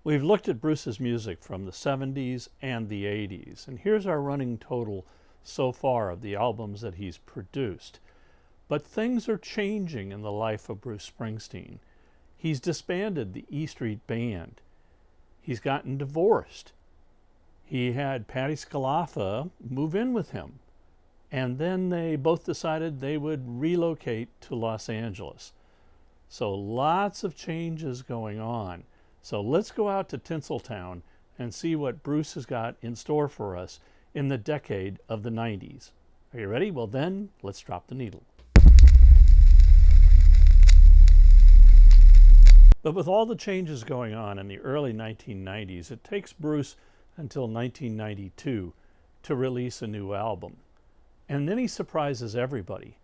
We've looked at Bruce's music from the 70s and the 80s, and here's our running total so far of the albums that he's produced. But things are changing in the life of Bruce Springsteen. He's disbanded the E Street Band. He's gotten divorced. He had Patti Scialfa move in with him, and then they both decided they would relocate to Los Angeles. So lots of changes going on. So let's go out to Tinseltown and see what Bruce has got in store for us in the decade of the 90s. Are you ready? Well then, let's drop the needle. But with all the changes going on in the early 1990s, it takes Bruce until 1992 to release a new album. And then he surprises everybody,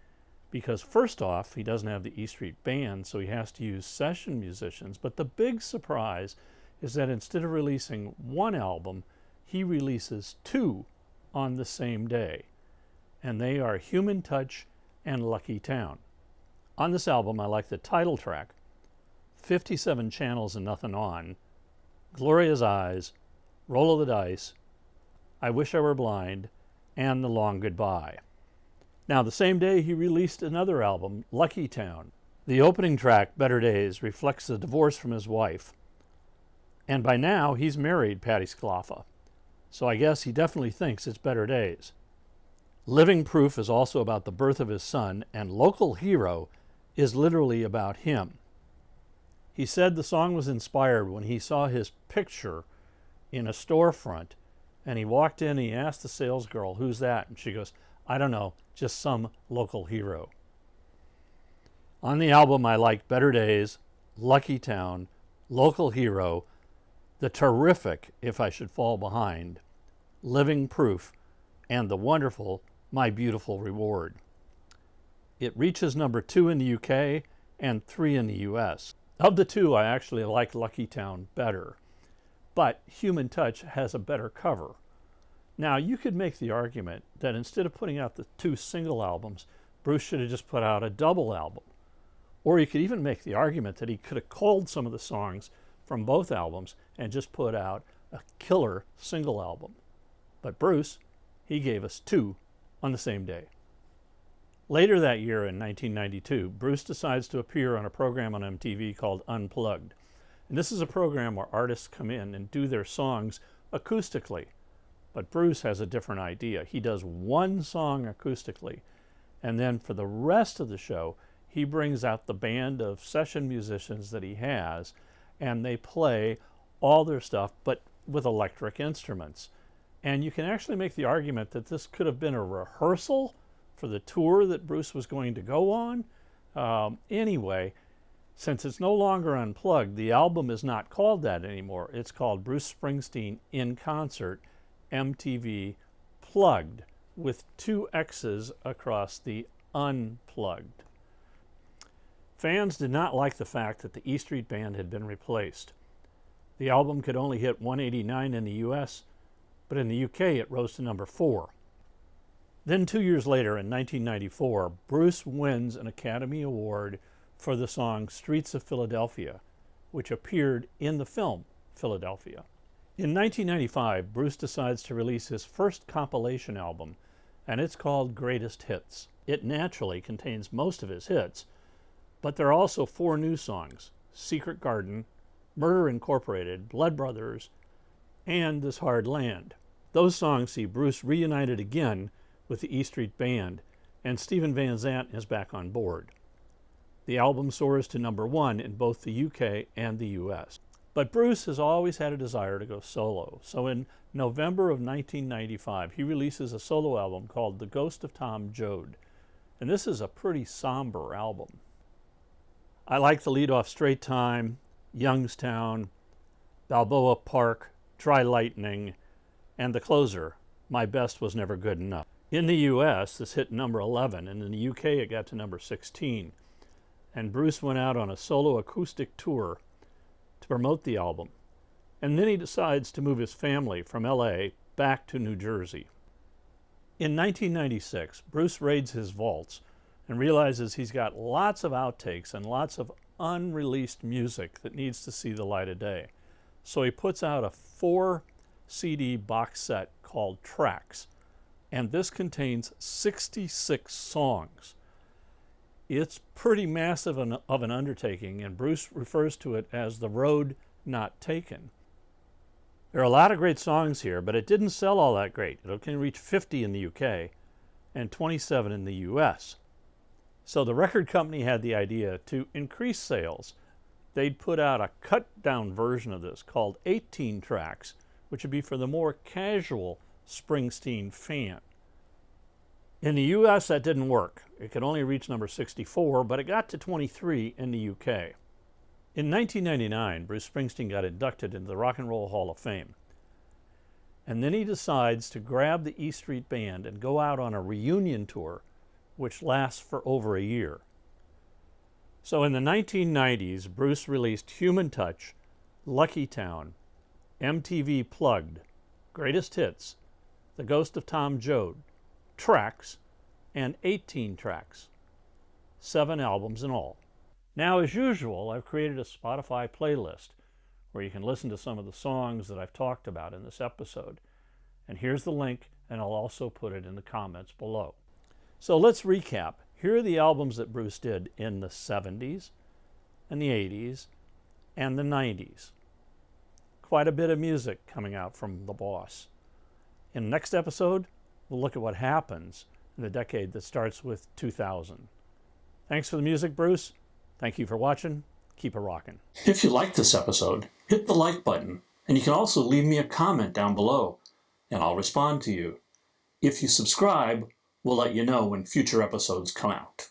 because first off, he doesn't have the E Street Band, so he has to use session musicians. But the big surprise is that instead of releasing one album, he releases two on the same day. And they are Human Touch and Lucky Town. On this album, I like the title track, 57 Channels and Nothing On, Gloria's Eyes, Roll of the Dice, I Wish I Were Blind, and The Long Goodbye. Now, the same day he released another album, Lucky Town. The opening track, Better Days, reflects the divorce from his wife. And by now, he's married Patti Scialfa. So I guess he definitely thinks it's better days. Living Proof is also about the birth of his son, and Local Hero is literally about him. He said the song was inspired when he saw his picture in a storefront, and he walked in and he asked the salesgirl, "Who's that?" And she goes, "I don't know, just some local hero." On the album, I like Better Days, Lucky Town, Local Hero, the terrific If I Should Fall Behind, Living Proof, and the wonderful My Beautiful Reward. It reaches number 2 in the UK and 3 in the US. Of the two, I actually like Lucky Town better, but Human Touch has a better cover. Now, you could make the argument that instead of putting out the two single albums, Bruce should have just put out a double album. Or you could even make the argument that he could have culled some of the songs from both albums and just put out a killer single album. But Bruce, he gave us two on the same day. Later that year in 1992, Bruce decides to appear on a program on MTV called Unplugged. And this is a program where artists come in and do their songs acoustically. But Bruce has a different idea. He does one song acoustically, and then for the rest of the show, he brings out the band of session musicians that he has, and they play all their stuff, but with electric instruments. And you can actually make the argument that this could have been a rehearsal for the tour that Bruce was going to go on. Anyway, since it's no longer Unplugged, the album is not called that anymore. It's called Bruce Springsteen in Concert, MTV Plugged, with two X's across the Unplugged. Fans did not like the fact that the E Street Band had been replaced. The album could only hit 189 in the US, but in the UK it rose to number 4. Then 2 years later, in 1994, Bruce wins an Academy Award for the song Streets of Philadelphia, which appeared in the film Philadelphia. In 1995, Bruce decides to release his first compilation album, and it's called Greatest Hits. It naturally contains most of his hits, but there are also 4 new songs: Secret Garden, Murder Incorporated, Blood Brothers, and This Hard Land. Those songs see Bruce reunited again with the E Street Band, and Steven Van Zandt is back on board. The album soars to number 1 in both the UK and the US. But Bruce has always had a desire to go solo, so in November of 1995, he releases a solo album called The Ghost of Tom Joad, and this is a pretty somber album. I like the lead-off Straight Time, Youngstown, Balboa Park, Dry Lightning, and the closer, My Best Was Never Good Enough. In the US, this hit number 11, and in the UK it got to number 16. And Bruce went out on a solo acoustic tour to promote the album. And then he decides to move his family from LA back to New Jersey. In 1996, Bruce raids his vaults and realizes he's got lots of outtakes and lots of unreleased music that needs to see the light of day. So he puts out a 4-CD box set called Tracks, and this contains 66 songs. It's pretty massive of an undertaking, and Bruce refers to it as the road not taken. There are a lot of great songs here, but it didn't sell all that great. It can reach 50 in the UK and 27 in the US. So the record company had the idea to increase sales. They'd put out a cut-down version of this called 18 Tracks, which would be for the more casual Springsteen fan. In the US, that didn't work. It could only reach number 64, but it got to 23 in the UK. In 1999, Bruce Springsteen got inducted into the Rock and Roll Hall of Fame. And then he decides to grab the E Street Band and go out on a reunion tour, which lasts for over a year. So in the 1990s, Bruce released Human Touch, Lucky Town, MTV Plugged, Greatest Hits, The Ghost of Tom Joad, Tracks, and 18 Tracks. 7 albums in all. Now, as usual, I've created a Spotify playlist where you can listen to some of the songs that I've talked about in this episode. And here's the link, and I'll also put it in the comments below. So let's recap. Here are the albums that Bruce did in the 70s and the 80s and the 90s. Quite a bit of music coming out from the boss. In the next episode, we'll look at what happens in the decade that starts with 2000. Thanks for the music, Bruce. Thank you for watching. Keep it rockin'. If you liked this episode, hit the like button, and you can also leave me a comment down below, and I'll respond to you. If you subscribe, we'll let you know when future episodes come out.